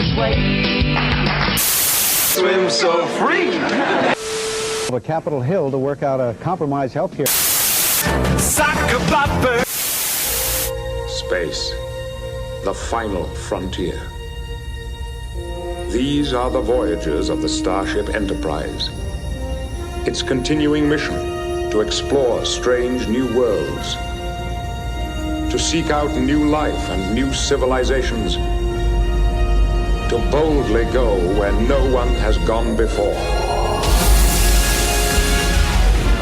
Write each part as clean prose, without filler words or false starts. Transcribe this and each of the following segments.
his way. Swim so free. A Capitol Hill to work out a compromise health care. Space, the final frontier. These are the voyages of the Starship Enterprise. Its continuing mission to explore strange new worlds, to seek out new life and new civilizations, to boldly go where no one has gone before.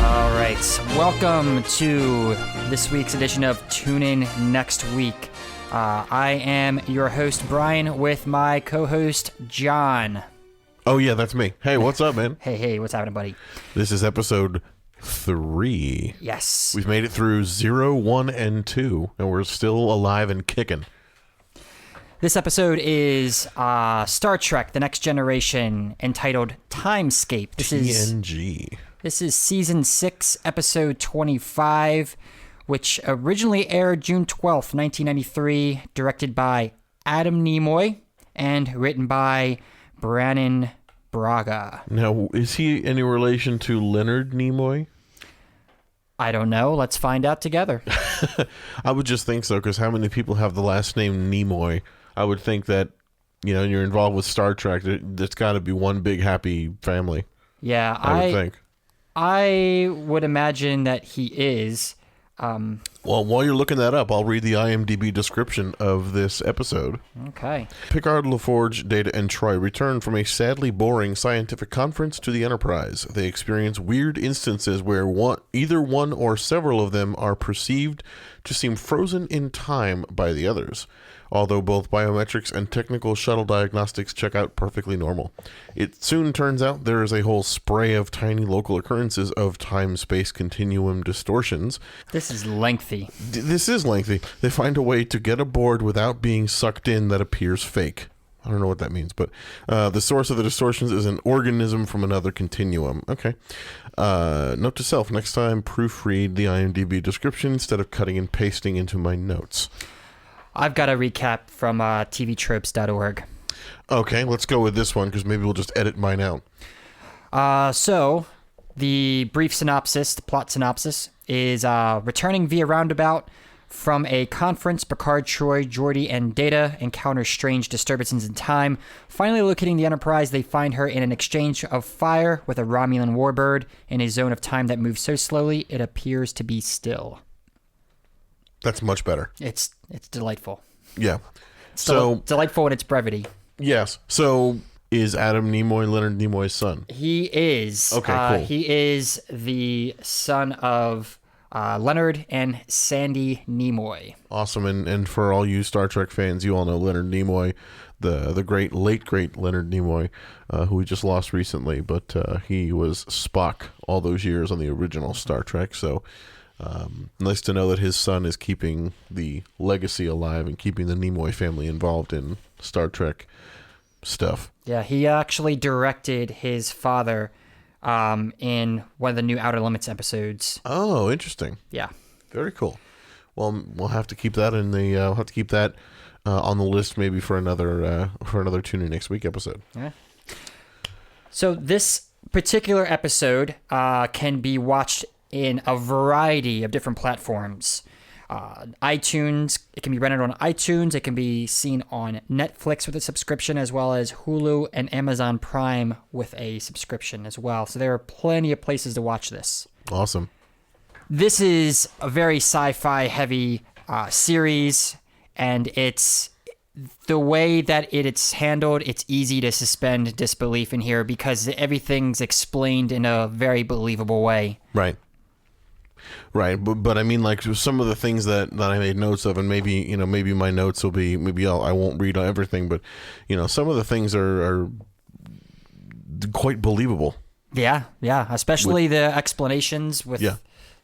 All right, welcome to this week's edition of Tune In Next Week. I am your host, Brian, with my co-host, John. Oh, yeah, that's me. Hey, what's up, man? Hey, what's happening, buddy? This is episode 3. Yes. We've made it through 0, 1, and 2, and we're still alive and kicking. This episode is Star Trek: The Next Generation, entitled Timescape. TNG. This is Season 6, Episode 25, which originally aired June 12th, 1993, directed by Adam Nimoy and written by Brannon Braga. Now, is he any relation to Leonard Nimoy? I don't know. Let's find out together. I would just think so, because how many people have the last name Nimoy? I would think that, you know, you're involved with Star Trek, there's got to be one big happy family. Yeah, I would think. I would imagine that he is. Well, while you're looking that up, I'll read the IMDb description of this episode. Okay. Picard, LaForge, Data, and Troy return from a sadly boring scientific conference to the Enterprise. They experience weird instances where either one or several of them are perceived to seem frozen in time by the others, although both biometrics and technical shuttle diagnostics check out perfectly normal. It soon turns out there is a whole spray of tiny local occurrences of time-space continuum distortions. This is lengthy. This is lengthy. They find a way to get aboard without being sucked in that appears fake. I don't know what that means, but the source of the distortions is an organism from another continuum. Okay. Note to self, next time proofread the IMDb description instead of cutting and pasting into my notes. I've got a recap from tvtropes.org. Okay, let's go with this one, because maybe we'll just edit mine out. So, the brief synopsis, the plot synopsis, is returning via Roundabout from a conference, Picard, Troy, Geordi, and Data encounter strange disturbances in time. Finally locating the Enterprise, they find her in an exchange of fire with a Romulan warbird in a zone of time that moves so slowly it appears to be still. That's much better. It's delightful. Yeah. It's delightful in its brevity. Yes. So, is Adam Nimoy Leonard Nimoy's son? He is. Okay, cool. He is the son of Leonard and Sandy Nimoy. Awesome. And for all you Star Trek fans, you all know Leonard Nimoy, the late great Leonard Nimoy, who we just lost recently, but he was Spock all those years on the original Star Trek. So nice to know that his son is keeping the legacy alive and keeping the Nimoy family involved in Star Trek stuff. Yeah, he actually directed his father in one of the new Outer Limits episodes. Oh, interesting. Yeah, very cool. Well, we'll have to keep that on the list, maybe for another Tune In Next Week episode. Yeah. So this particular episode can be watched in a variety of different platforms. iTunes, it can be rented on iTunes, it can be seen on Netflix with a subscription, as well as Hulu and Amazon Prime with a subscription as well. So there are plenty of places to watch this. Awesome. This is a very sci-fi heavy series, and it's the way that it's handled, it's easy to suspend disbelief in here because everything's explained in a very believable way. Right. Right, but I mean, like, some of the things that I made notes of, and maybe my notes will be, I won't read everything, but, some of the things are quite believable. Yeah, especially the explanations with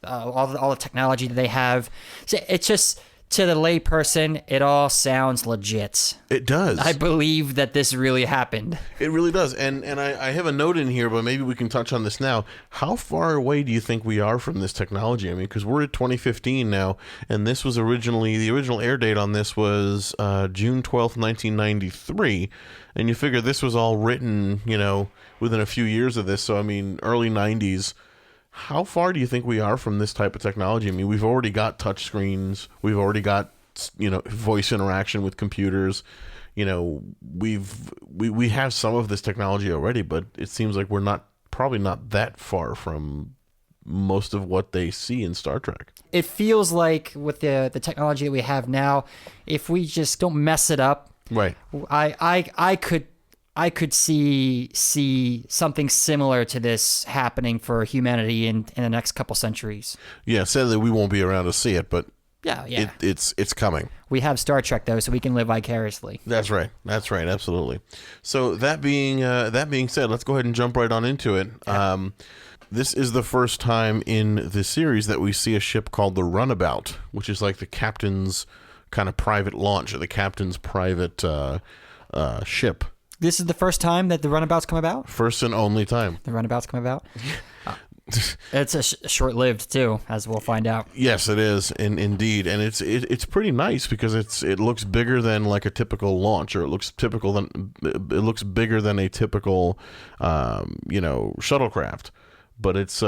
all the technology that they have. So it's just, to the layperson, it all sounds legit. It does. I believe that this really happened. It really does. And I have a note in here, but maybe we can touch on this now. How far away do you think we are from this technology? I mean, because we're at 2015 now, and this was originally, the original air date on this was June 12th, 1993. And you figure this was all written, within a few years of this. So, I mean, early 90s. How far do you think we are from this type of technology? I mean, we've already got touch screens. We've already got, voice interaction with computers. We have some of this technology already, but it seems like we're probably not that far from most of what they see in Star Trek. It feels like with the technology that we have now, if we just don't mess it up, right? I could see something similar to this happening for humanity in the next couple centuries. Yeah, sadly we won't be around to see it, but yeah. It's coming. We have Star Trek though, so we can live vicariously. That's right. Absolutely. So that being said, let's go ahead and jump right on into it. Yeah. This is the first time in the series that we see a ship called the Runabout, which is like the captain's kind of private launch, or the captain's private ship. This is the first time that the Runabouts come about? First and only time. The Runabouts come about? It's short-lived, too, as we'll find out. Yes, it is, indeed. And it's pretty nice because it looks bigger than like a typical launch, or it looks bigger than a typical, shuttlecraft. But it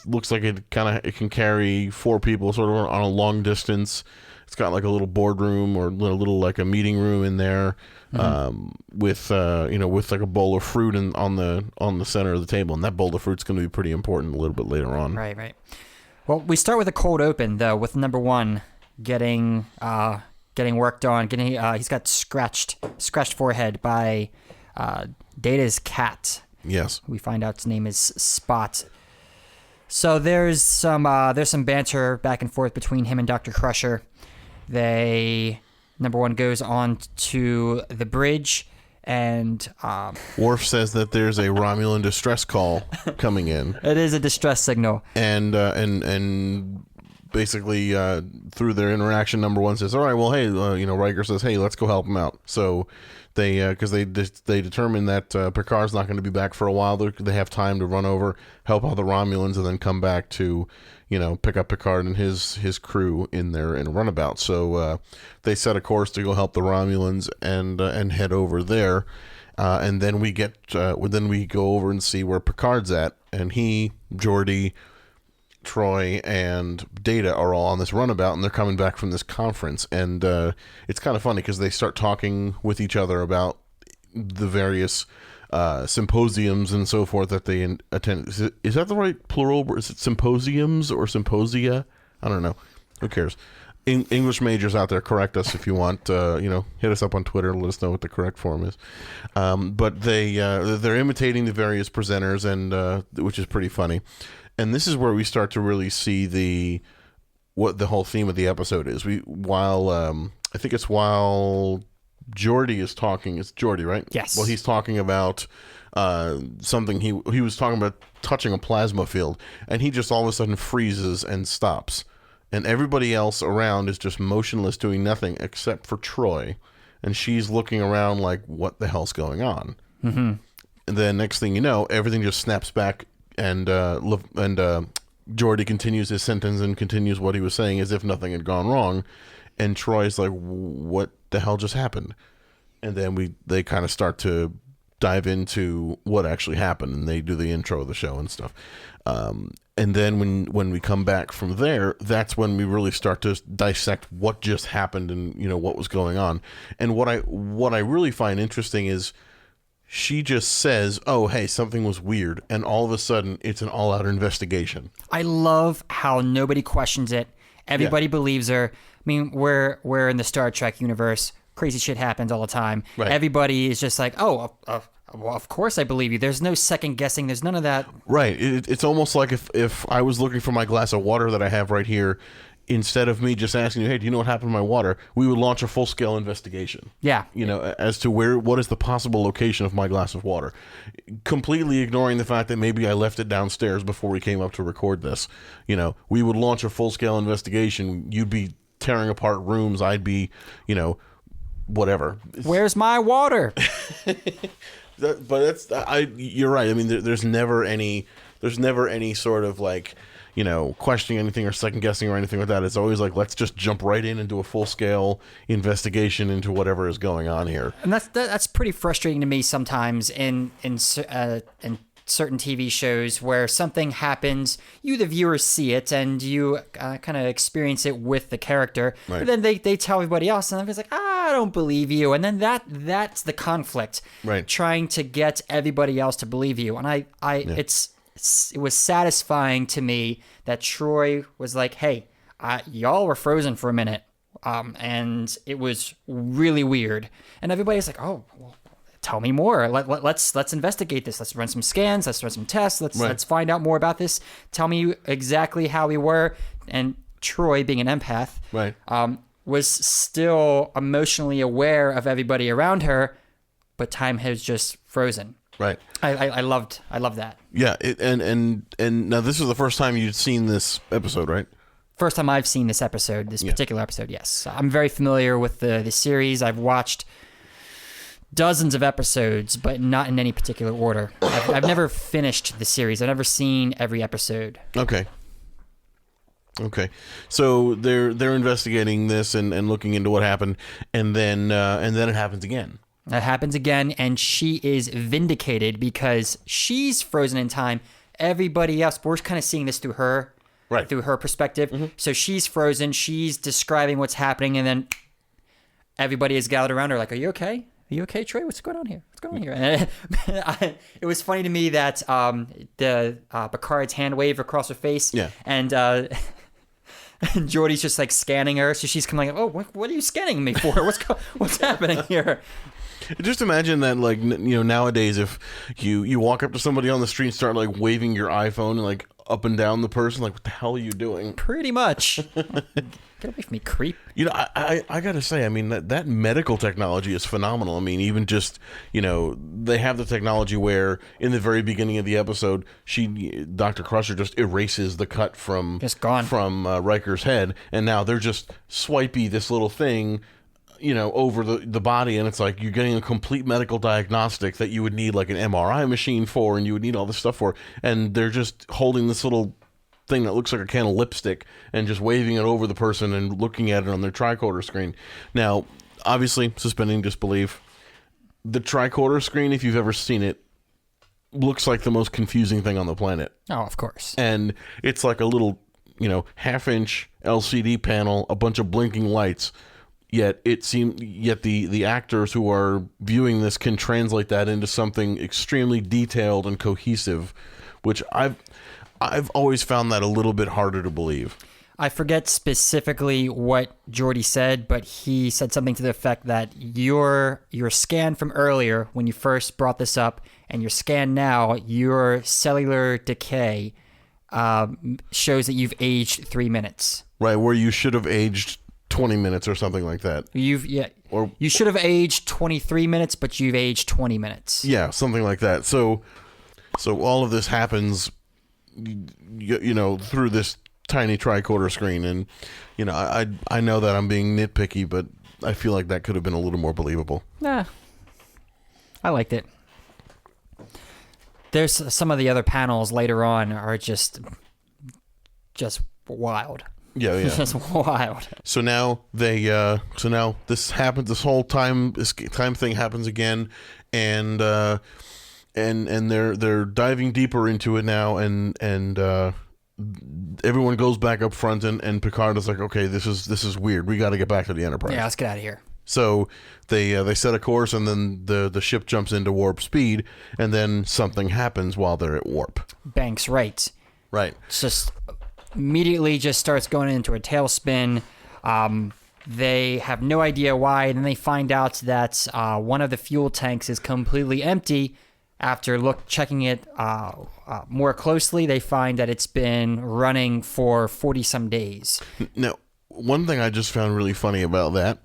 looks like it can carry 4 people sort of on a long distance. It's got like a little boardroom or a little like a meeting room in there, with like a bowl of fruit on the center of the table, and that bowl of fruit's going to be pretty important a little bit later on. Right. Well, we start with a cold open though, with number 1 getting worked on. He's got scratched forehead by Data's cat. Yes. We find out his name is Spot. So there's some banter back and forth between him and Dr. Crusher. Number 1 goes on to the bridge, and Worf says that there's a Romulan distress call coming in. It is a distress signal, and basically through their interaction, number 1 says, "All right, well, hey," Riker says, "Hey, let's go help him out." So because they determine that Picard's not going to be back for a while, they have time to run over, help out the Romulans, and then come back to pick up Picard and his crew in a runabout. So they set a course to go help the Romulans and head over there, and then we go over and see where Picard's at, and he, Geordi, Troy, and Data are all on this runabout, and they're coming back from this conference, and it's kind of funny because they start talking with each other about the various symposiums and so forth that they attend. Is that the right plural? Is it symposiums or symposia? I don't know. Who cares? English majors out there, correct us if you want. Hit us up on Twitter. Let us know what the correct form is. But they're imitating the various presenters, and which is pretty funny. And this is where we start to really see what the whole theme of the episode is. While Geordi is talking, it's Geordi, right? Yes. Well, he's talking about something. He was talking about touching a plasma field, and he just all of a sudden freezes and stops, and everybody else around is just motionless, doing nothing except for Troy, and she's looking around like, what the hell's going on? Mm-hmm. And then next thing you know, everything just snaps back. And Geordi continues his sentence and continues what he was saying as if nothing had gone wrong. And Troy's like, what the hell just happened? And then they kind of start to dive into what actually happened, and they do the intro of the show and stuff. And then when we come back from there, that's when we really start to dissect what just happened and what was going on. And what I really find interesting is, she just says, "Oh, hey, something was weird," and all of a sudden, it's an all-out investigation. I love how nobody questions it. Everybody believes her. I mean, we're in the Star Trek universe. Crazy shit happens all the time. Right. Everybody is just like, "Oh, well, of course I believe you." There's no second guessing. There's none of that. Right. It's almost like if I was looking for my glass of water that I have right here, instead of me just asking you, "Hey, do you know what happened to my water?" we would launch a full-scale investigation. Yeah. As to what is the possible location of my glass of water, completely ignoring the fact that maybe I left it downstairs before we came up to record this. We would launch a full-scale investigation. You'd be tearing apart rooms, I'd be, whatever. Where's my water? You're right. I mean, there's never any sort of like, questioning anything or second guessing or anything like that. It's always like, let's just jump right in and do a full scale investigation into whatever is going on here. And that's pretty frustrating to me sometimes in certain TV shows where something happens, you the viewer see it and you kind of experience it with the character. Right. But then they tell everybody else, and everybody's like, I don't believe you. And then that's the conflict. Right. Trying to get everybody else to believe you. And it was satisfying to me that Troy was like, hey, y'all were frozen for a minute. And it was really weird. And everybody's like, oh, well, tell me more. Let's investigate this. Let's run some scans. Let's run some tests. Let's find out more about this. Tell me exactly how we were. And Troy, being an empath, right, was still emotionally aware of everybody around her, but time has just frozen. Right. I loved that. Yeah. And now this is the first time you'd seen this episode, right? First time I've seen this particular episode. Yes, I'm very familiar with the series. I've watched dozens of episodes, but not in any particular order. I've never finished the series. I've never seen every episode. Okay. So they're investigating this and looking into what happened, and then it happens again. That happens again, and she is vindicated because she's frozen in time. Everybody else, we're kind of seeing this through her, right, through her perspective. Mm-hmm. So she's frozen. She's describing what's happening, and then everybody is gathered around her like, "Are you okay? Are you okay, Troy? What's going on here? What's going on here?" And it was funny to me that the Picard's hand wave across her face, and Geordi's just like scanning her, so she's kind of like, "Oh, what are you scanning me for? What's happening here?" Just imagine that, like, nowadays, if you walk up to somebody on the street and start like waving your iPhone and like up and down the person, like, what the hell are you doing? Pretty much. Get away from me, creep. I gotta say, I mean, that medical technology is phenomenal. I mean, even just, they have the technology where in the very beginning of the episode, Dr. Crusher just erases the cut from Riker's head, and now they're just swipey this little thing, over the body, and it's like you're getting a complete medical diagnostic that you would need like an MRI machine for, and you would need all this stuff for, and they're just holding this little thing that looks like a can of lipstick and just waving it over the person and looking at it on their tricorder screen. Now, obviously, suspending disbelief. The tricorder screen, if you've ever seen it, looks like the most confusing thing on the planet. Oh, of course. And it's like a little, half-inch LCD panel, a bunch of blinking lights. Yet the actors who are viewing this can translate that into something extremely detailed and cohesive, which I've always found that a little bit harder to believe. I forget specifically what Geordi said, but he said something to the effect that your scan from earlier when you first brought this up and your scan now, your cellular decay shows that you've aged 3 minutes. Right, where you should have aged 20 minutes or something like that. You should have aged 23 minutes, but you've aged 20 minutes. Yeah, something like that. So all of this happens, through this tiny tricorder screen, and I know that I'm being nitpicky, but I feel like that could have been a little more believable. Nah, I liked it. There's some of the other panels later on are just wild. Yeah. Just wild. So now this happens. This whole time thing happens again, and they're diving deeper into it now, and everyone goes back up front, and Picard is like, okay, this is weird. We got to get back to the Enterprise. Yeah, let's get out of here. So they set a course, and then the ship jumps into warp speed, and then something happens while they're at warp. Banks right. It's just immediately just starts going into a tailspin. They have no idea why, and then they find out that one of the fuel tanks is completely empty. After checking it more closely, they find that it's been running for 40-some days. Now, one thing I just found really funny about that,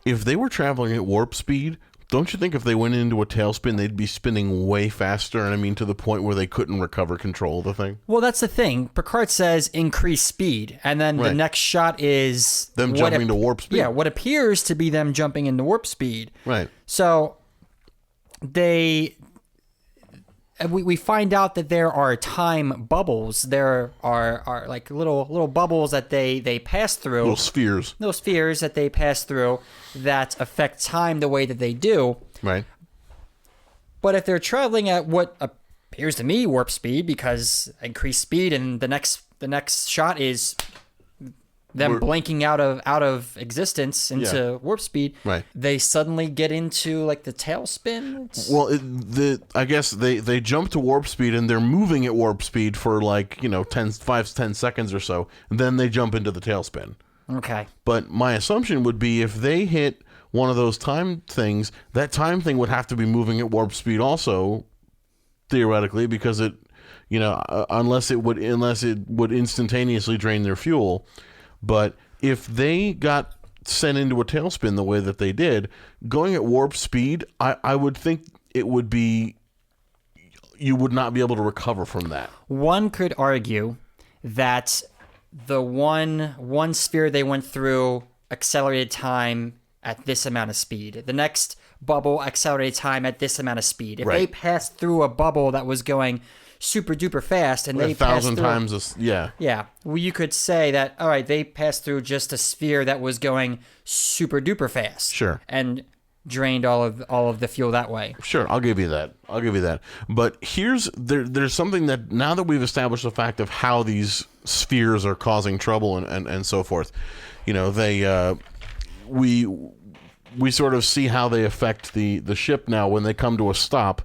if they were traveling at warp speed, don't you think if they went into a tailspin, they'd be spinning way faster? And I mean, to the point where they couldn't recover control of the thing? Well, that's the thing. Picard says increase speed, and then the next shot is them jumping to warp speed. Yeah, what appears to be them jumping into warp speed. Right. So we find out that there are time bubbles. There are like little bubbles that they pass through. Little spheres. Little spheres that they pass through that affect time the way that they do. Right. But if they're traveling at what appears to me warp speed, because increased speed, and the next shot is them blinking out of existence into warp speed. Right. They suddenly get into like the tailspin. Well, I guess they jump to warp speed and they're moving at warp speed for like 10 seconds or so, and then they jump into the tailspin. Okay. But my assumption would be if they hit one of those time things, that time thing would have to be moving at warp speed also, theoretically, because it, unless it would instantaneously drain their fuel. But if they got sent into a tailspin the way that they did, going at warp speed, I would think it would be, you would not be able to recover from that. One could argue that the one sphere they went through accelerated time at this amount of speed. The next bubble accelerated time at this amount of speed. If they passed through a bubble that was going super duper fast and they passed through 1,000 times yeah, well, you could say that, all right, they passed through just a sphere that was going super duper fast, sure, and drained all of the fuel that way. Sure, I'll give you that. But there's something that, now that we've established the fact of how these spheres are causing trouble and so forth, we sort of see how they affect the ship now when they come to a stop,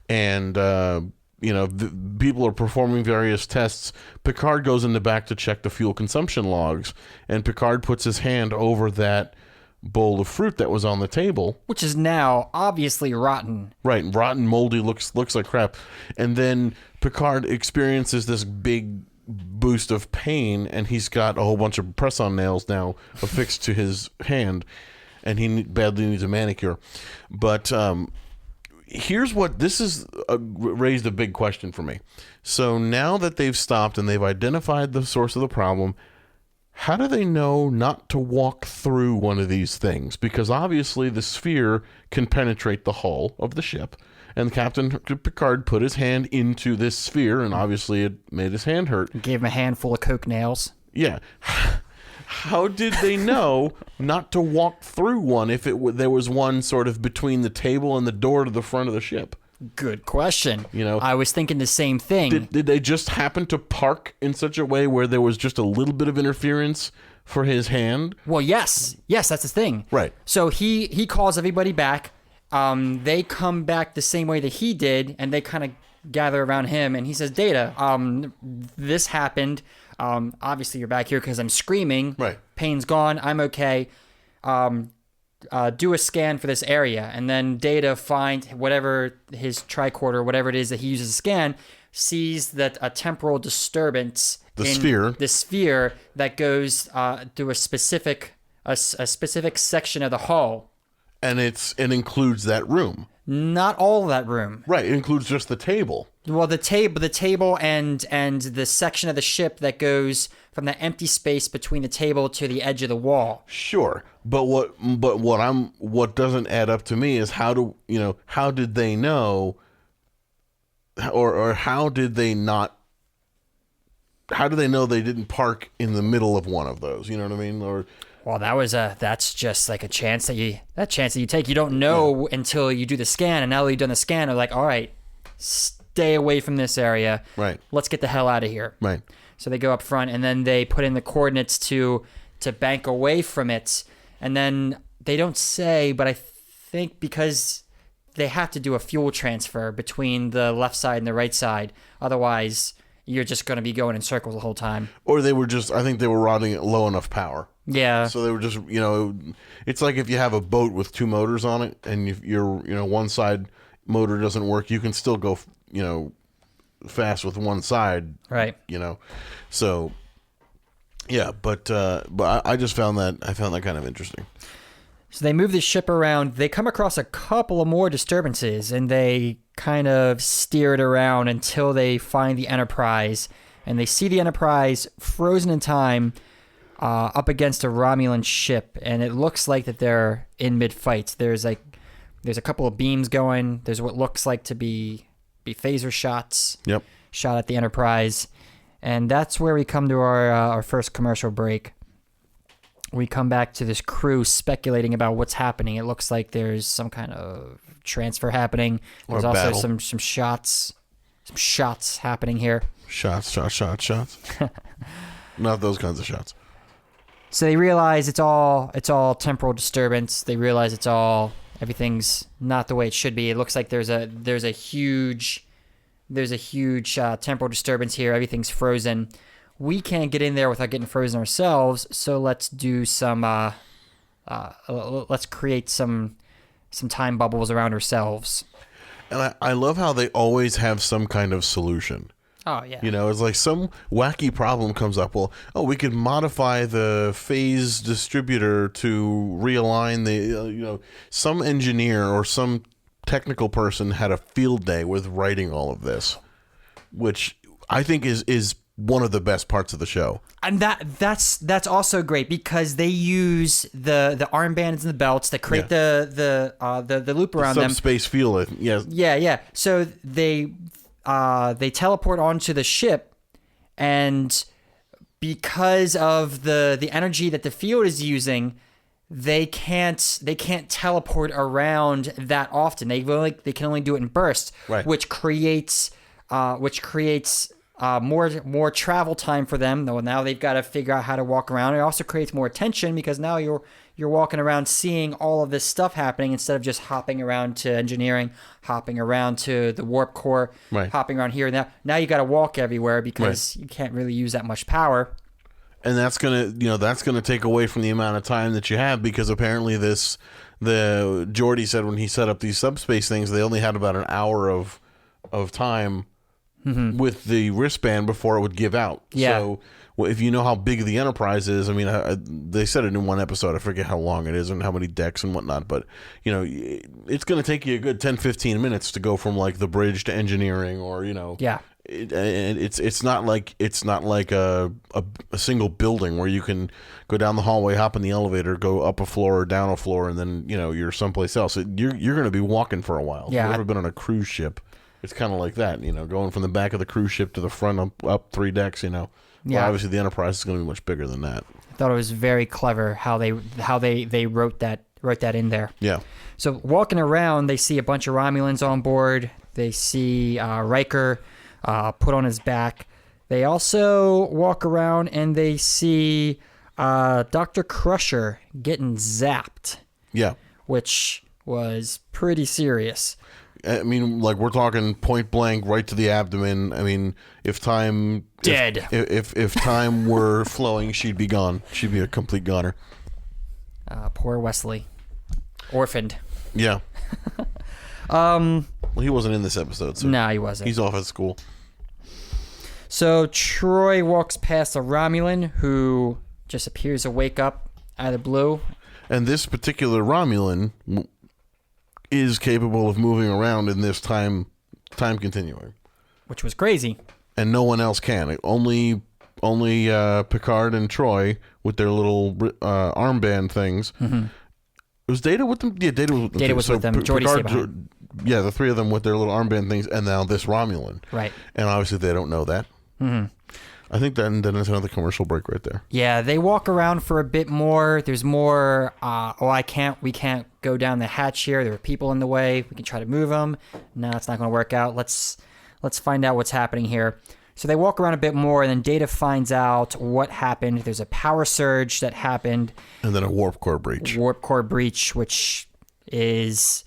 and people are performing various tests. Picard goes in the back to check the fuel consumption logs, and Picard puts his hand over that bowl of fruit that was on the table, which is now obviously rotten. Right, rotten, moldy, looks like crap. And then Picard experiences this big boost of pain, and he's got a whole bunch of press-on nails now affixed to his hand, and he badly needs a manicure. But here's what this is raised a big question for me. So now that they've stopped and they've identified the source of the problem, how do they know not to walk through one of these things? Because obviously the sphere can penetrate the hull of the ship, and Captain Picard put his hand into this sphere, and obviously it made his hand hurt. Gave him a handful of coke nails. Yeah. How did they know not to walk through one if there was one sort of between the table and the door to the front of the ship? Good question. I was thinking the same thing. Did they just happen to park in such a way where there was just a little bit of interference for his hand? Well, yes, that's the thing. Right. So he calls everybody back. They come back the same way that he did, and they kind of gather around him, and he says, Data, this happened. Obviously you're back here because I'm screaming. Right. Pain's gone. I'm okay. Do a scan for this area, and then Data find whatever his tricorder, whatever it is that he uses to scan, sees that a temporal disturbance in the sphere that goes through a specific section of the hull, and it includes that room. Not all of that room. Right, it includes just the table. Well, the table and the section of the ship that goes from the empty space between the table to the edge of the wall. Sure, but what doesn't add up to me is how did they know, or how did they not? How do they know they didn't park in the middle of one of those? You know what I mean? Or well, that's just like a chance that you take. You don't know until you do the scan, and now that you've done the scan, they're like, all right, stay away from this area. Right. Let's get the hell out of here. Right. So they go up front, and then they put in the coordinates to bank away from it, and then they don't say, but I think because they have to do a fuel transfer between the left side and the right side, otherwise you're just going to be going in circles the whole time. Or I think they were routing at low enough power. Yeah. So they were just, it's like if you have a boat with two motors on it, and your one side motor doesn't work, you can still go, fast with one side. Right. So yeah, but I just found that kind of interesting. So they move the ship around. They come across a couple of more disturbances, and they kind of steer it around until they find the Enterprise. And they see the Enterprise frozen in time up against a Romulan ship, and it looks like that they're in mid-fight. There's a couple of beams going. There's what looks like to be phaser shots. Yep. Shot at the Enterprise. And that's where we come to our first commercial break. We come back to this crew speculating about what's happening. It looks like there's some kind of transfer happening. There's also some shots happening here. Shots. Not those kinds of shots. So they realize it's all temporal disturbance. They realize everything's not the way it should be. It looks like there's a huge temporal disturbance here. Everything's frozen. We can't get in there without getting frozen ourselves. So let's do let's create some time bubbles around ourselves. And I love how they always have some kind of solution. Oh, yeah. You know, it's like some wacky problem comes up. Well, we could modify the phase distributor to realign the, some engineer or some technical person had a field day with writing all of this, which I think is one of the best parts of the show. And that's also great because they use the armbands and the belts that create the loop around them. Subspace field, yes. Yeah. So they teleport onto the ship, and because of the energy that the field is using, they can't teleport around that often. They can only do it in bursts, right. which creates more travel time for them. Though now they've got to figure out how to walk around. It also creates more tension because now you're walking around seeing all of this stuff happening instead of just hopping around to engineering, hopping around to the warp core, right. hopping around here and there. Now you got to walk everywhere because you can't really use that much power. And that's gonna take away from the amount of time that you have, because apparently Geordi said when he set up these subspace things, they only had about an hour of time with the wristband before it would give out. Yeah. So if you know how big the Enterprise is, I mean, they said it in one episode. I forget how long it is and how many decks and whatnot, but it's going to take you a good 10-15 minutes to go from like the bridge to engineering, or Yeah. It's not like a single building where you can go down the hallway, hop in the elevator, go up a floor or down a floor, and then you're someplace else. You're going to be walking for a while. Yeah. If you've ever been on a cruise ship, it's kind of like that. Going from the back of the cruise ship to the front up 3 decks. Well, obviously the Enterprise is going to be much bigger than that. I thought it was very clever how they wrote that in there. Yeah. So walking around, they see a bunch of Romulans on board. They see Riker put on his back. They also walk around and they see Dr. Crusher getting zapped. Yeah. Which was pretty serious. I mean, like, we're talking point blank, right to the abdomen. I mean, if time... Dead. If time were flowing, she'd be gone. She'd be a complete goner. Poor Wesley. Orphaned. Yeah. Well, he wasn't in this episode, so... No, he wasn't. He's off at school. So Troy walks past a Romulan who just appears to wake up out of the blue. And this particular Romulan is capable of moving around in this time continuum, which was crazy. And no one else can. Only Picard and Troy with their little armband things. Mm-hmm. Was Data with them? Yeah, Data was with them. Data was with them. Geordi stayed behind. Yeah, the 3 of them with their little armband things, and now this Romulan. Right. And obviously they don't know that. Mm-hmm. I think then there's another commercial break right there. Yeah, they walk around for a bit more. There's more, we can't go down the hatch here. There are people in the way. We can try to move them. No, it's not going to work out. Let's find out what's happening here. So they walk around a bit more, and then Data finds out what happened. There's a power surge that happened. And then a warp core breach. Warp core breach, which is...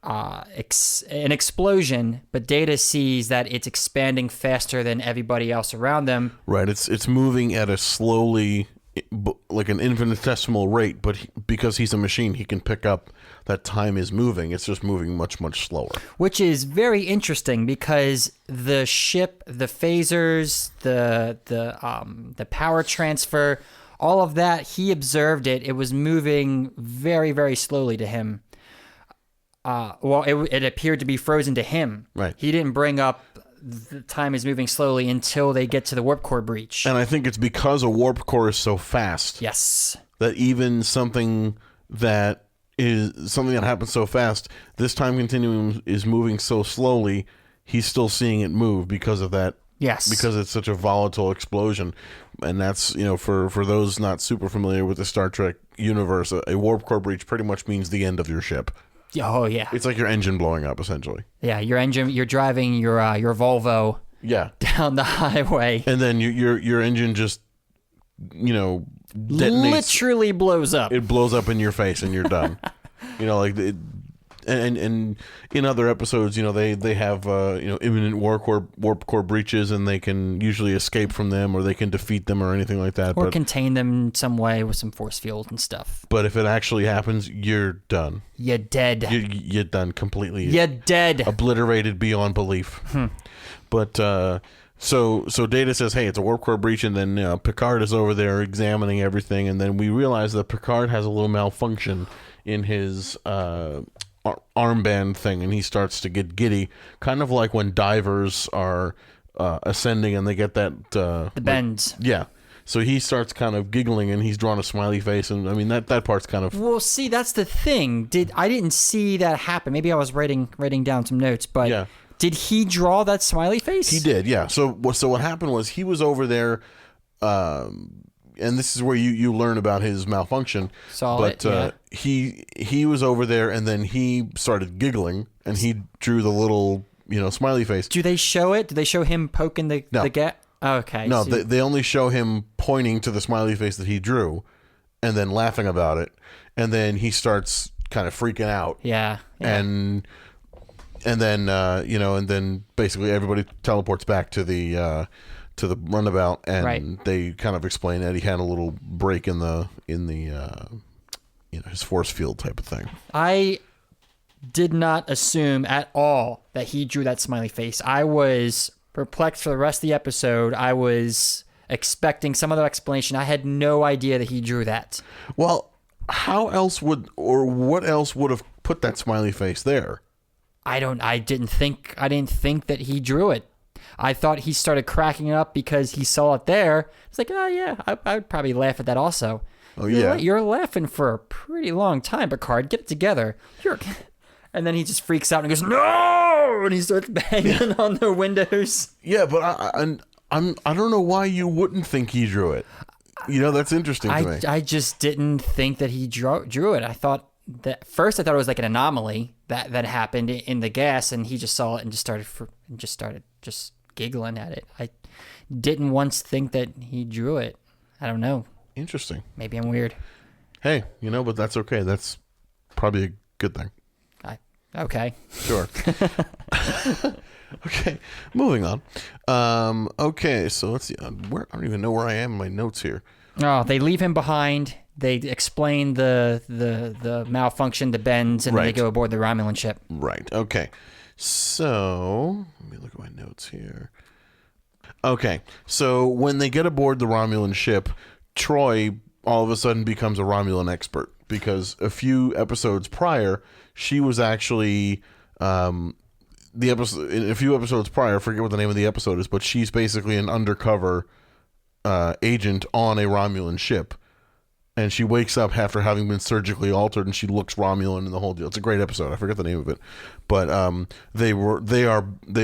an explosion, but Data sees that it's expanding faster than everybody else around them. Right, it's moving at a slowly, like an infinitesimal rate, but because he's a machine, he can pick up that time is moving. It's just moving much, much slower. Which is very interesting because the ship, the phasers, the power transfer, all of that, he observed it. It was moving very, very slowly to him. It appeared to be frozen to him. Right. He didn't bring up the time is moving slowly until they get to the warp core breach. And I think it's because a warp core is so fast. Yes. That even something that happens so fast, this time continuum is moving so slowly, he's still seeing it move because of that. Yes. Because it's such a volatile explosion. And that's, for those not super familiar with the Star Trek universe, a warp core breach pretty much means the end of your ship. Oh, yeah. It's like your engine blowing up, essentially. Yeah, your engine, you're driving your Volvo down the highway. And then your engine just, detonates. Literally blows up. It blows up in your face and you're done. And in other episodes, they have imminent warp core breaches, and they can usually escape from them, or they can defeat them, or anything like that, or contain them in some way with some force field and stuff. But if it actually happens, you're done. You're dead. You're done completely. You're dead. Obliterated beyond belief. But so Data says, "Hey, it's a warp core breach," and then Picard is over there examining everything, and then we realize that Picard has a little malfunction in his armband thing, and he starts to get giddy, kind of like when divers are ascending and they get that the bends. So he starts kind of giggling, and he's drawn a smiley face, and I mean that part's kind of... Well, see, that's the thing. I didn't see that happen. Maybe I was writing down some notes, but did he draw that smiley face? He did, yeah. So what happened was he was over there, and this is where you learn about his malfunction. He was over there, and then he started giggling, and he drew the little smiley face. Do they show it? Do they show him poking the gap? Okay. No, they only show him pointing to the smiley face that he drew, and then laughing about it, and then he starts kind of freaking out. Yeah. And then and then basically everybody teleports back to the runabout, and they kind of explain that he had a little break in the his force field type of thing. I did not assume at all that he drew that smiley face. I was perplexed for the rest of the episode. I was expecting some other explanation. I had no idea that he drew that. Well, what else would have put that smiley face there? I didn't think that he drew it. I thought he started cracking up because he saw it there. It's like, oh yeah, I would probably laugh at that also. Oh yeah, you're laughing for a pretty long time, Picard. Get it together. And then he just freaks out and goes, no! And he starts banging on the windows. Yeah, but I don't know why you wouldn't think he drew it. That's interesting to me. I just didn't think that he drew it. I thought that first. I thought it was like an anomaly that happened in the gas, and he just saw it and just started giggling at it. I didn't once think that he drew it. I don't know. Interesting. Maybe I'm weird. Hey, but that's okay. That's probably a good thing. Okay. Sure. Okay, moving on. Okay, so let's see. I don't even know where I am in my notes here. Oh, they leave him behind. They explain the malfunction, the bends, and then they go aboard the Romulan ship. Right. Okay. So let me look at my notes here. Okay, so when they get aboard the Romulan ship, Troy all of a sudden becomes a Romulan expert, because a few episodes prior, she was actually in a few episodes prior, I forget what the name of the episode is, but she's basically an undercover agent on a Romulan ship. And she wakes up after having been surgically altered, and she looks Romulan and the whole deal. It's a great episode. I forget the name of it, but they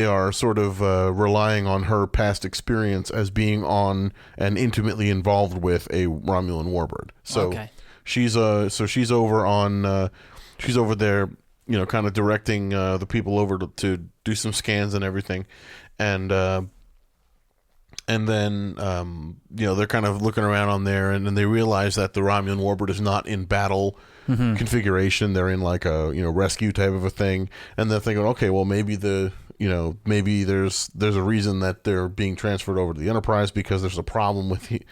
are sort of relying on her past experience as being on and intimately involved with a Romulan warbird. So she's over there, kind of directing the people over to do some scans and everything, and then, they're kind of looking around on there, and then they realize that the Romulan warbird is not in battle configuration. They're in like a, rescue type of a thing. And they're thinking, okay, well, maybe maybe there's a reason that they're being transferred over to the Enterprise, because there's a problem with the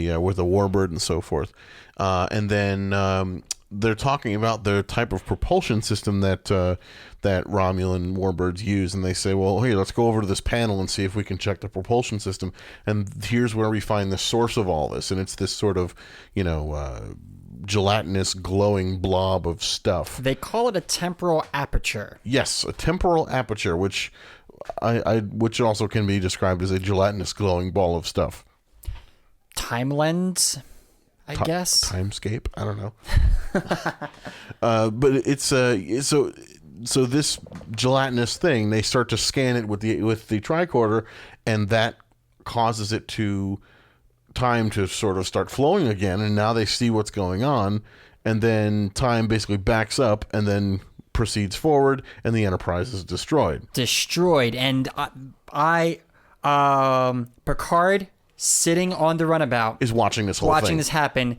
warbird and so forth. And then they're talking about the type of propulsion system that that Romulan warbirds use, and they say, well, hey, let's go over to this panel and see if we can check the propulsion system. And here's where we find the source of all this, and it's this sort of, gelatinous glowing blob of stuff. They call it a temporal aperture. Yes, a temporal aperture, which which also can be described as a gelatinous glowing ball of stuff. Time lens, I guess. Timescape, I don't know. But it's so this gelatinous thing, they start to scan it with the tricorder, and that causes it to time to sort of start flowing again, and now they see what's going on, and then time basically backs up and then proceeds forward, and the Enterprise is destroyed. And Picard, sitting on the runabout, is watching this whole thing. Watching this happen.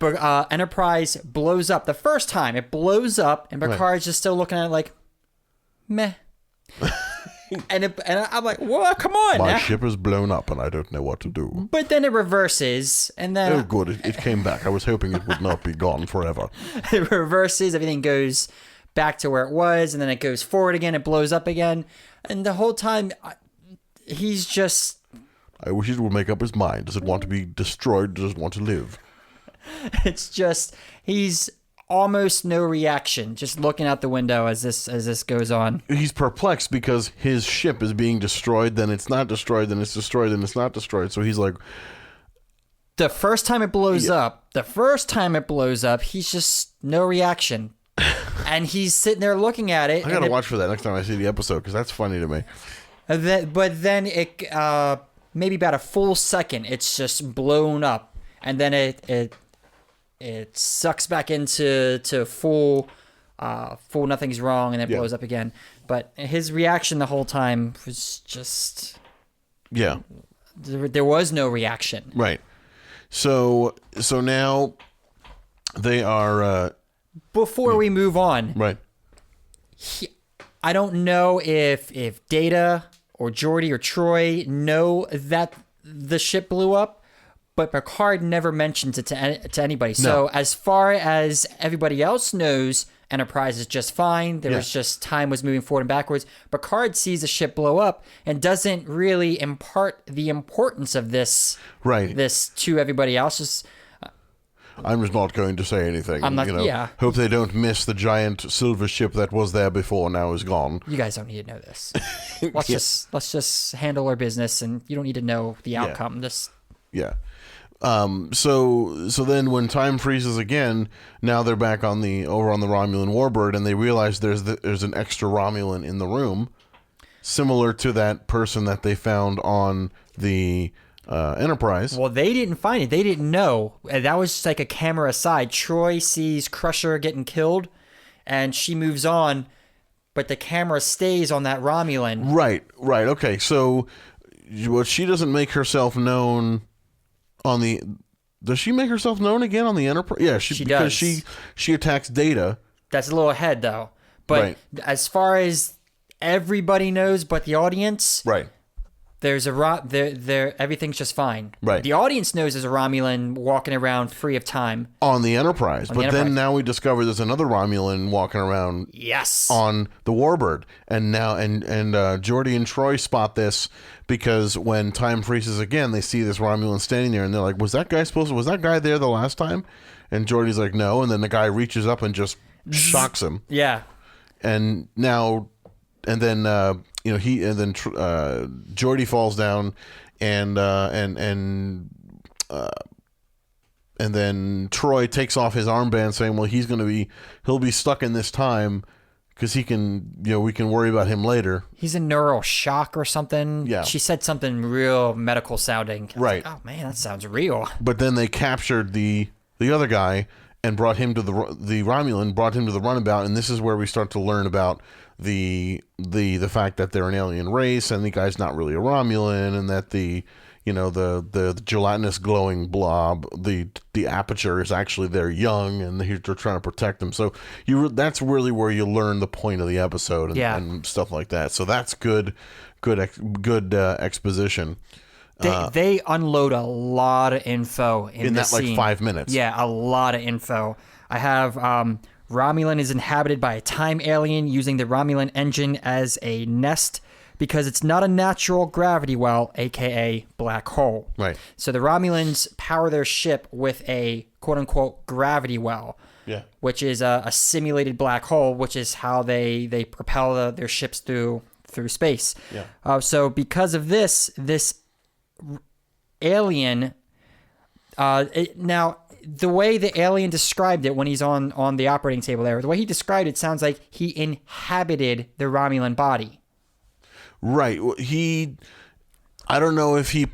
But Enterprise blows up. The first time it blows up, and Picard's just still looking at it like, meh. and I'm like, well, come on. My ship is blown up, and I don't know what to do. But then it reverses, and then... Oh, good. It came back. I was hoping it would not be gone forever. It reverses. Everything goes back to where it was, and then it goes forward again. It blows up again. And the whole time, he's just... I wish he would make up his mind. Does it want to be destroyed? Does it want to live? It's just... He's almost no reaction, just looking out the window as this goes on. He's perplexed because his ship is being destroyed, then it's not destroyed, then it's destroyed, then it's not destroyed. So he's like... The first time it blows up, he's just no reaction. And he's sitting there looking at it. I gotta watch for that next time I see the episode, because that's funny to me. But then it, maybe about a full second, it's just blown up. And then it sucks back into full nothing's wrong, and it blows up again. But his reaction the whole time was just... Yeah. There was no reaction. Right. So now they are... Before we move on... Right. I don't know if Data or Geordi or Troy know that the ship blew up, but Picard never mentions it to anybody. No. So as far as everybody else knows, Enterprise is just fine. There was just time was moving forward and backwards. Picard sees the ship blow up and doesn't really impart the importance of this to everybody else. Just, I'm just not going to say anything. I'm not. Hope they don't miss the giant silver ship that was there before. Now is gone. You guys don't need to know this. Let's just handle our business, and you don't need to know the outcome. Yeah. So then when time freezes again, now they're back over on the Romulan warbird, and they realize there's an extra Romulan in the room, similar to that person that they found on the Enterprise. Well, they didn't find it. They didn't know. That was just like a camera aside. Troy sees Crusher getting killed, and she moves on, but the camera stays on that Romulan. Right. Okay. So, she doesn't make herself known on the... Does she make herself known again on the Enterprise? Yeah, she does. Because she attacks Data. That's a little ahead, though. But as far as everybody knows but the audience... Right. There's everything's just fine. Right. The audience knows there's a Romulan walking around free of time. On the Enterprise. Then now we discover there's another Romulan walking around on the Warbird. And now and Geordi and Troy spot this because when time freezes again, they see this Romulan standing there and they're like, was that guy there the last time? And Geordi's like, no. And then the guy reaches up and just shocks him. Yeah. And then Geordi falls down, and then Troy takes off his armband, saying, "Well, he'll be stuck in this time because we can worry about him later." He's in neural shock or something. Yeah, she said something real medical sounding. Right. Like, oh man, that sounds real. But then they captured the other guy and brought him to the Romulan, brought him to the Runabout, and this is where we start to learn about the fact that they're an alien race, and the guy's not really a Romulan, and that the gelatinous glowing blob, the aperture is actually their young, and they're trying to protect them. So that's really where you learn the point of the episode and stuff like that. So that's good exposition. They unload a lot of info in that scene. like 5 minutes. Yeah, a lot of info. I have Romulan is inhabited by a time alien using the Romulan engine as a nest because it's not a natural gravity well, aka black hole. Right. So the Romulans power their ship with a quote-unquote gravity well, which is a simulated black hole, which is how they propel their ships through space. Yeah. So because of this alien, now the way the alien described it when he's on the operating table there, the way he described it sounds like he inhabited the Romulan body. Right. I don't know if he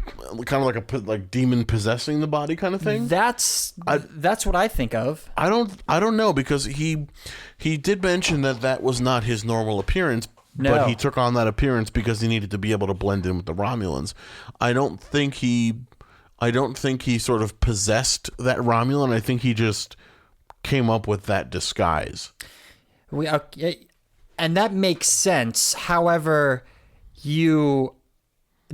kind of like demon possessing the body kind of thing. That's what I think of. I don't know, because he did mention that was not his normal appearance. No. But he took on that appearance because he needed to be able to blend in with the Romulans. I don't think he sort of possessed that Romulan. I think he just came up with that disguise. And that makes sense. However, the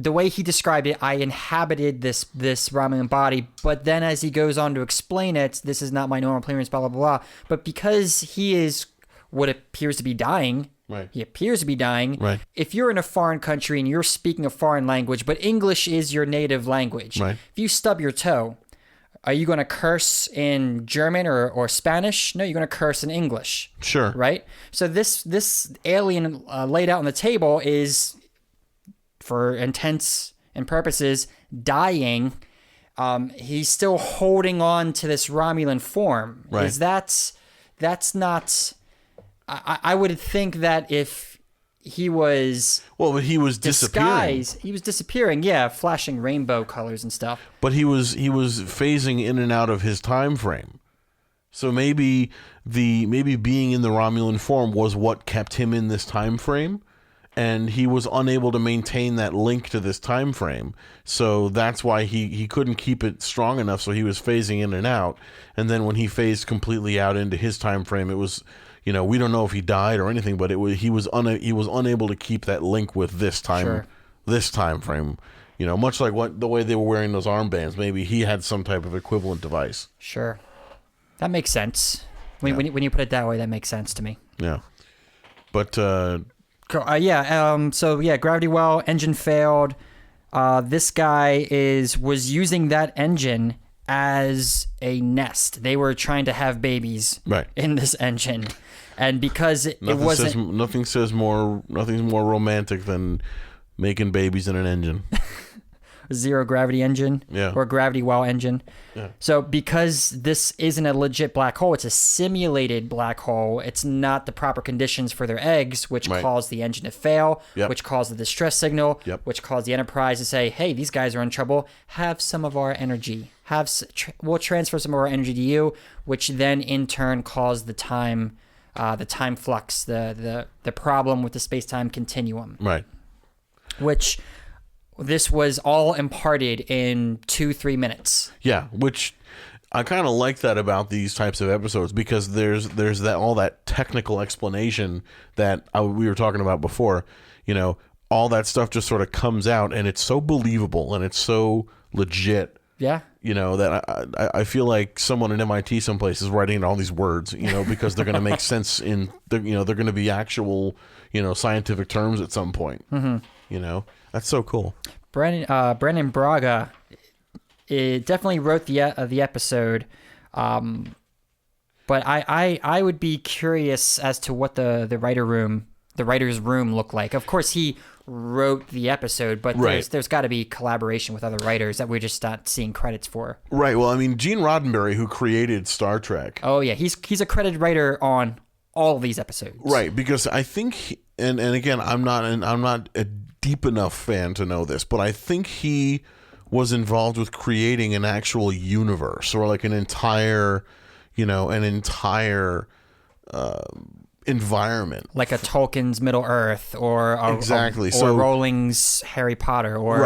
way he described it, I inhabited this Romulan body, but then as he goes on to explain it, this is not my normal appearance, blah, blah, blah. But because he is what appears to be dying, right. He appears to be dying. Right. If you're in a foreign country and you're speaking a foreign language, but English is your native language, right. If you stub your toe, are you going to curse in German or Spanish? No, you're going to curse in English. Sure. Right? So this alien laid out on the table is, for intents and purposes, dying. He's still holding on to this Romulan form. Right. That's not... I would think that if he was... Well, but he was disappearing. He was disappearing, yeah, flashing rainbow colors and stuff. But he was phasing in and out of his time frame. So maybe being in the Romulan form was what kept him in this time frame, and he was unable to maintain that link to this time frame. So that's why he couldn't keep it strong enough, so he was phasing in and out. And then when he phased completely out into his time frame, it was... we don't know if he died or anything, but he was unable to keep that link with this time, Sure. This time frame. Much like the way they were wearing those armbands. Maybe he had some type of equivalent device. Sure, that makes sense. When you put it that way, that makes sense to me. Yeah, but So gravity well, engine failed. This guy was using that engine as a nest. They were trying to have babies in this engine. And because nothing's more romantic than making babies in an engine. Zero gravity engine, or gravity well engine. Yeah. So because this isn't a legit black hole, it's a simulated black hole. It's not the proper conditions for their eggs, which caused the engine to fail, which caused the distress signal, which caused the Enterprise to say, "Hey, these guys are in trouble. Have some of our energy. We'll transfer some of our energy to you," which then in turn caused the time flux, the problem with the space-time continuum. Right. Which this was all imparted in 2-3 minutes. Yeah, which I kind of like that about these types of episodes, because there's that all that technical explanation that we were talking about before. All that stuff just sort of comes out, and it's so believable and it's so legit. Yeah. That I feel like someone at MIT someplace is writing all these words, because they're going to make sense they're going to be actual, scientific terms at some point. Mm-hmm. That's so cool. Brandon Braga definitely wrote the episode, but I would be curious as to what the writer's room looked like. Of course, he wrote the episode, but there's got to be collaboration with other writers that we're just not seeing credits for. Right. Well, I mean, Gene Roddenberry, who created Star Trek. Oh yeah, he's a credited writer on all of these episodes. Right, because I think, and again, I'm not a deep enough fan to know this, but I think he was involved with creating an actual universe, or like an entire environment, like a Tolkien's Middle Earth, or Rowling's Harry Potter, or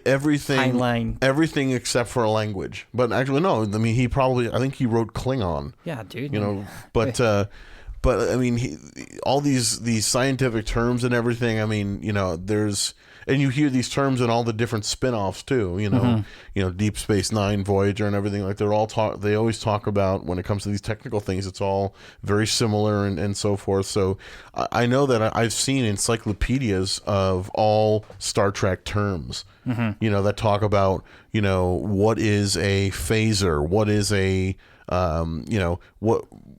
everything, Heinlein. Everything except for a language. But actually, no. I mean, I think he wrote Klingon. Yeah, dude. But I mean, all these scientific terms and everything. I mean, and you hear these terms in all the different spin-offs too, Deep Space Nine, Voyager, and everything. Like they always talk about, when it comes to these technical things, it's all very similar and so forth. So I know that I've seen encyclopedias of all Star Trek terms, that talk about, what is a phaser, what is a,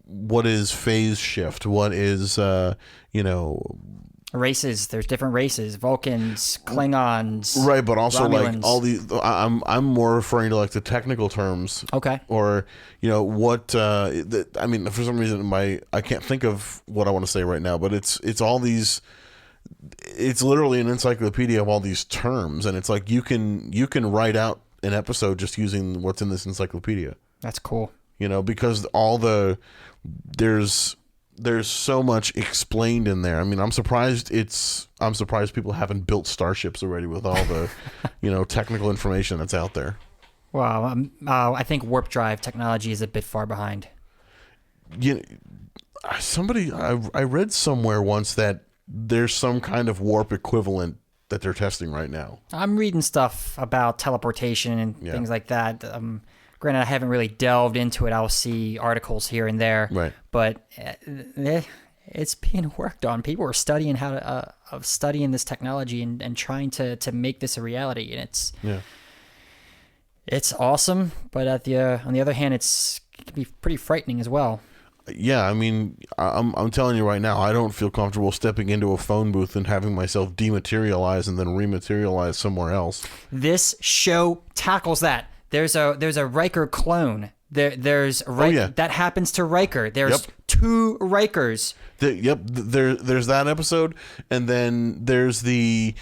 what is phase shift, what is, races. There's different races: Vulcans, Klingons, right? But also Romulans. like all these. I'm more referring to like the technical terms. Okay. Or what? I mean, for some reason, I can't think of what I want to say right now. But it's all these. It's literally an encyclopedia of all these terms, and it's like you can write out an episode just using what's in this encyclopedia. That's cool. Because there's so much explained in there. I mean, I'm surprised people haven't built starships already with all the, technical information that's out there. Well, I think warp drive technology is a bit far behind. I read somewhere once that there's some kind of warp equivalent that they're testing right now. I'm reading stuff about teleportation and things like that. Granted, I haven't really delved into it. I'll see articles here and there, right? But it's being worked on. People are studying how to studying this technology and trying to make this a reality. And it's awesome. But on the other hand, it can be pretty frightening as well. Yeah, I mean, I'm telling you right now, I don't feel comfortable stepping into a phone booth and having myself dematerialize and then rematerialize somewhere else. This show tackles that. There's a Riker clone. There's that happens to Riker. There's two Rikers. There's that episode, and then there's the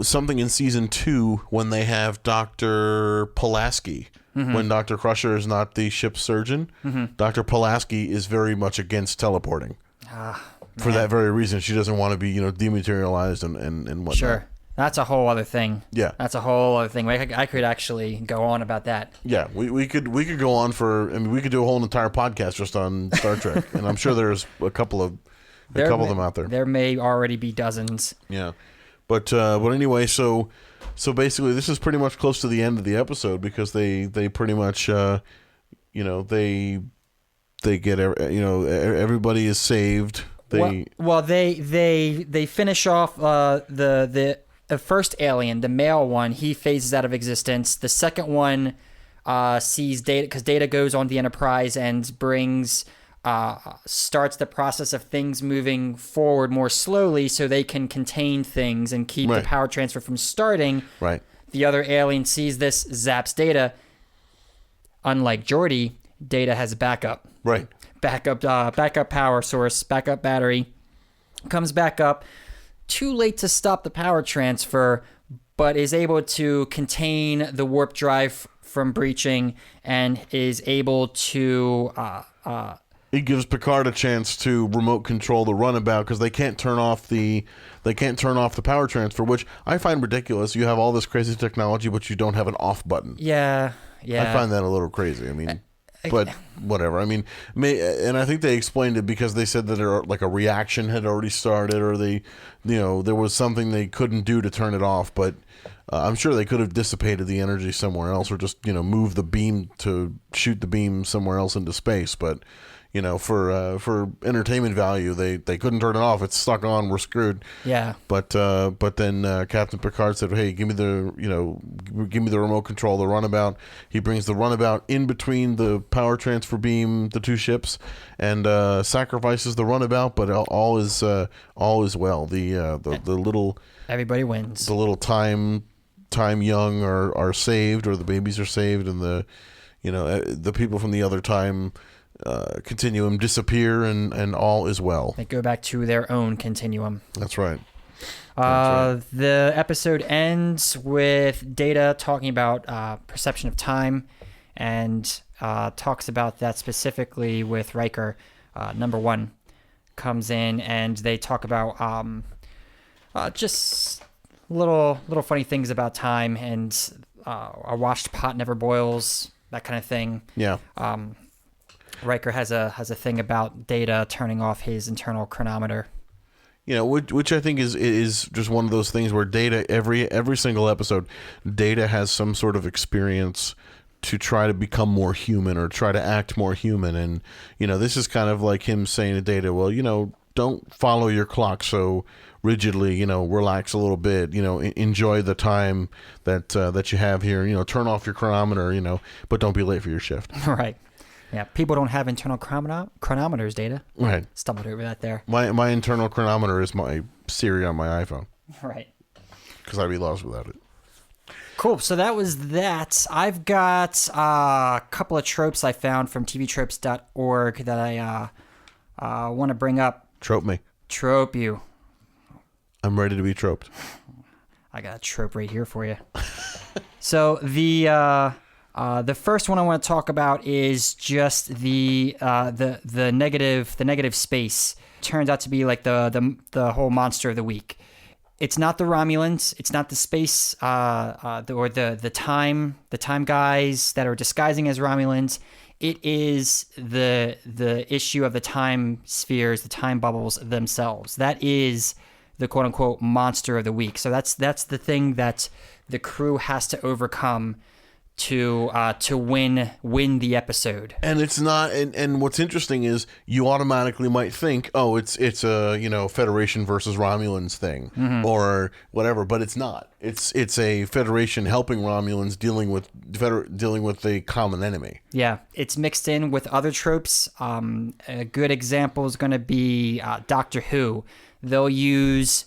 something in season 2 when they have Dr. Pulaski. When Dr. Crusher is not the ship's surgeon, Dr. Pulaski is very much against teleporting. For that very reason, she doesn't want to be dematerialized and whatnot. Sure. That's a whole other thing. Yeah. That's a whole other thing. I could actually go on about that. Yeah, we could go on we could do a whole entire podcast just on Star Trek, and I'm sure there's a couple of them out there. There may already be dozens. Yeah, but anyway, so basically this is pretty much close to the end of the episode because they pretty much they get everybody is saved. They finish off the first alien, the male one, he phases out of existence. The second one sees Data, because Data goes on the Enterprise and starts the process of things moving forward more slowly so they can contain things and keep the power transfer from starting. Right. The other alien sees this, zaps Data. Unlike Geordi, Data has backup. Right. Backup power source, backup battery. Comes back up. Too late to stop the power transfer, but is able to contain the warp drive from breaching and is able to... it gives Picard a chance to remote control the runabout because they can't turn off the power transfer, which I find ridiculous. You have all this crazy technology, but you don't have an off button. Yeah. I find that a little crazy. I mean... But whatever. I mean, and I think they explained it because they said that a reaction had already started, or there was something they couldn't do to turn it off. But I'm sure they could have dissipated the energy somewhere else, or just move the beam to shoot the beam somewhere else into space. But for entertainment value, they couldn't turn it off. It's stuck on. We're screwed. Yeah. But then Captain Picard said, "Hey, give me the remote control, the runabout." He brings the runabout in between the power transfer beam, the two ships, and sacrifices the runabout. But all is well. The little everybody wins. The little time young are saved, or the babies are saved, and the people from the other time continuum disappear, and all is well. They go back to their own continuum. That's right. The episode ends with Data talking about perception of time, and talks about that specifically with Riker. Number 1 comes in, and they talk about just little funny things about time, and a washed pot never boils, that kind of thing. Yeah. Riker has a thing about Data turning off his internal chronometer. Which I think is just one of those things where Data, every single episode, Data has some sort of experience to try to become more human or try to act more human. And, this is kind of like him saying to Data, well, don't follow your clock so rigidly, relax a little bit, enjoy the time that you have here, turn off your chronometer, but don't be late for your shift. Right. Yeah, people don't have internal chronometers, Data. Right. Stumbled over that there. My internal chronometer is my Siri on my iPhone. Right. Because I'd be lost without it. Cool. So that was that. I've got a couple of tropes I found from tvtropes.org that I want to bring up. Trope me. Trope you. I'm ready to be troped. I got a trope right here for you. So the first one I want to talk about is just the negative space. Turns out to be like the whole monster of the week. It's not the Romulans. It's not the space or the time guys that are disguising as Romulans. It is the issue of the time spheres, the time bubbles themselves. That is the quote unquote monster of the week. So that's the thing that the crew has to overcome to win the episode. And it's not, and what's interesting is you automatically might think, oh, it's a Federation versus Romulans thing, or whatever, but it's not. It's a Federation helping Romulans dealing with the common enemy. Yeah, it's mixed in with other tropes. A good example is going to be Doctor Who. They'll use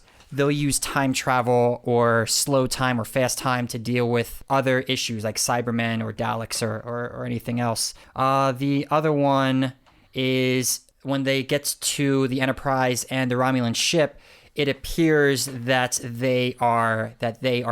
time travel or slow time or fast time to deal with other issues like Cybermen or Daleks or anything else. The other one is when they get to the Enterprise and the Romulan ship, it appears that they are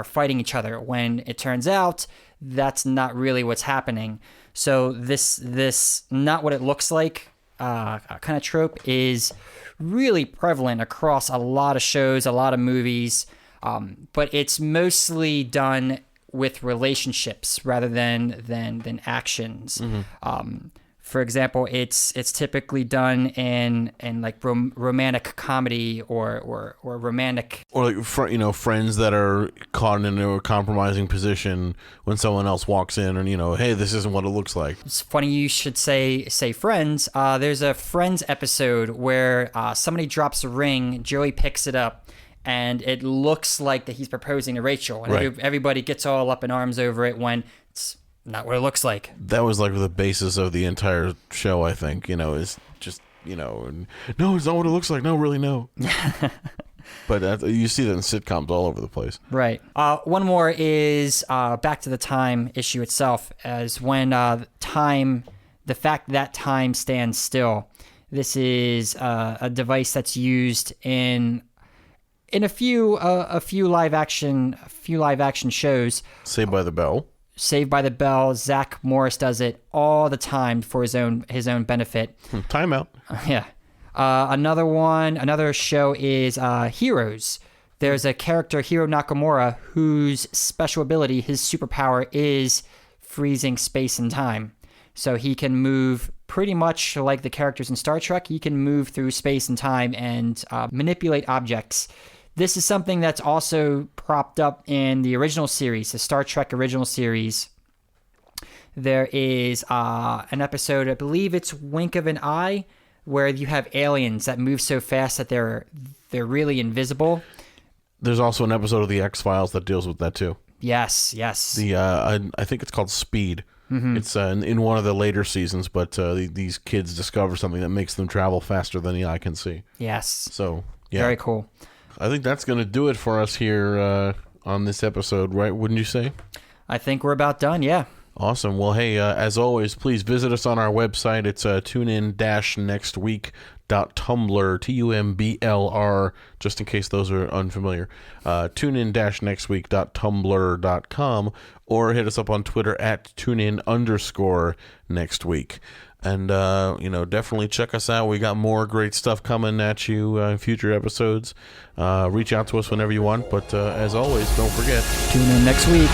fighting each other when it turns out that's not really what's happening. So this not what it looks like kind of trope is really prevalent across a lot of shows, a lot of movies, but it's mostly done with relationships rather than actions. For example, it's typically done in like romantic comedy or romantic, or like friends that are caught in a compromising position when someone else walks in and hey, this isn't what it looks like. It's funny you should say Friends. There's a Friends episode where somebody drops a ring, Joey picks it up, and it looks like that he's proposing to Rachel, and right. Everybody gets all up in arms over it when it's not what it looks like. That was like the basis of the entire show, I think, is just, no, it's not what it looks like. No, really, no. But you see that in sitcoms all over the place. Right. One more is back to the time issue itself, as when the fact that time stands still. This is a device that's used in a few live action shows. Saved by the Bell. Saved by the Bell. Zach Morris does it all the time for his own benefit. Timeout. Yeah. Another show is Heroes. There's a character, Hiro Nakamura, whose special ability, his superpower, is freezing space and time. So he can move pretty much like the characters in Star Trek. He can move through space and time and manipulate objects. This is something that's also propped up in the original series, the Star Trek original series. There is an episode, I believe it's Wink of an Eye, where you have aliens that move so fast that they're really invisible. There's also an episode of the X-Files that deals with that too. Yes. I think it's called Speed. Mm-hmm. It's in one of the later seasons, but these kids discover something that makes them travel faster than the eye can see. Yes. So, yeah. Very cool. I think that's going to do it for us here on this episode, right? Wouldn't you say? I think we're about done, yeah. Awesome. Well, hey, as always, please visit us on our website. It's tunein-nextweek.tumblr, TUMBLR, just in case those are unfamiliar. Tunein-nextweek.tumblr.com, or hit us up on Twitter at tunein_nextweek. And, definitely check us out. We got more great stuff coming at you in future episodes. Reach out to us whenever you want. But as always, don't forget, tune in next week.